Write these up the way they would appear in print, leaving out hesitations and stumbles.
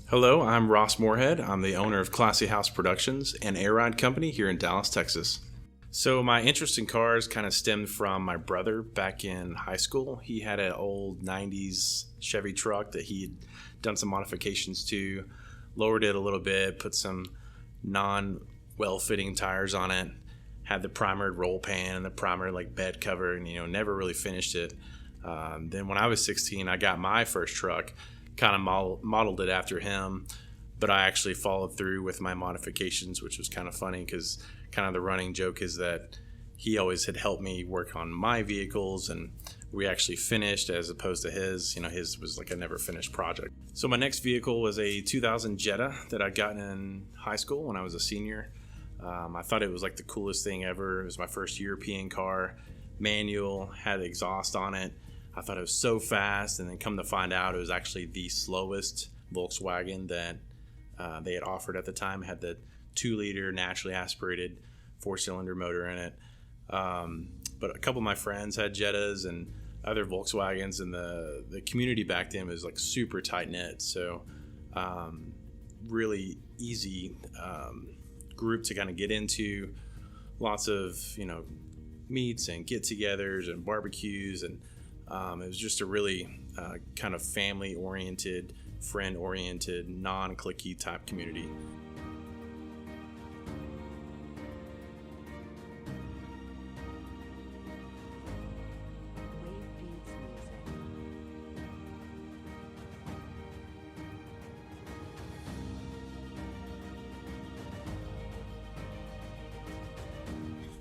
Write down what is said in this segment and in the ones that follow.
Hello, I'm Ross Moorhead. I'm the owner of Classy House Productions, an air ride company here in Dallas, Texas. So my interest in cars kind of stemmed from my brother back in high school. He had an old 90s Chevy truck that he had done some modifications to, lowered it a little bit, put some non-well-fitting tires on it, had the primered roll pan and the primered bed cover, and never really finished it. Then when I was 16, I got my first truck, kind of modeled it after him, but I actually followed through with my modifications, which was kind of funny because kind of the running joke is that he always had helped me work on my vehicles, and we actually finished as opposed to his. His was like a never finished project. So my next vehicle was a 2000 Jetta that I'd gotten in high school when I was a senior. I thought it was like the coolest thing ever. It was my first European car, manual, had exhaust on it. I thought it was so fast, and then come to find out it was actually the slowest Volkswagen that they had offered at the time. It had the 2-liter naturally aspirated 4-cylinder motor in it. But a couple of my friends had Jettas and other Volkswagens, and the community back then was like super tight knit. So really easy group to kind of get into. Lots of meets and get-togethers and barbecues, and it was just a really kind of family-oriented, friend-oriented, non-cliquey type community.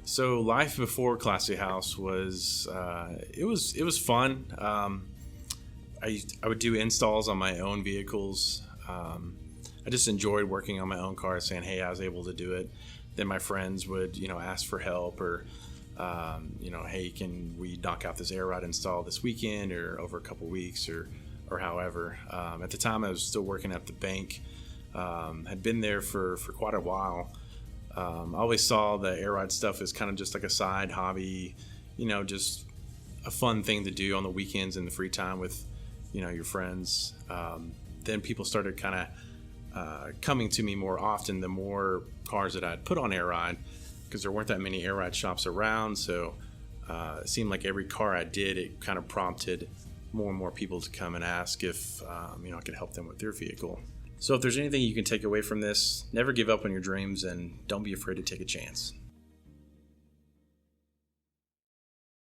So life before Classy House was it was fun. I would do installs on my own vehicles. I just enjoyed working on my own car, saying, "Hey, I was able to do it." Then my friends would ask for help, or "Hey, can we knock out this air ride install this weekend or over a couple weeks or however." At the time, I was still working at the bank. Had been there for quite a while. I always saw the air ride stuff as kind of just like a side hobby, just a fun thing to do on the weekends and the free time with, your friends. Then people started kind of coming to me more often the more cars that I'd put on air ride, because there weren't that many air ride shops around. So it seemed like every car I did, it kind of prompted more and more people to come and ask if, I could help them with their vehicle. So if there's anything you can take away from this, never give up on your dreams and don't be afraid to take a chance.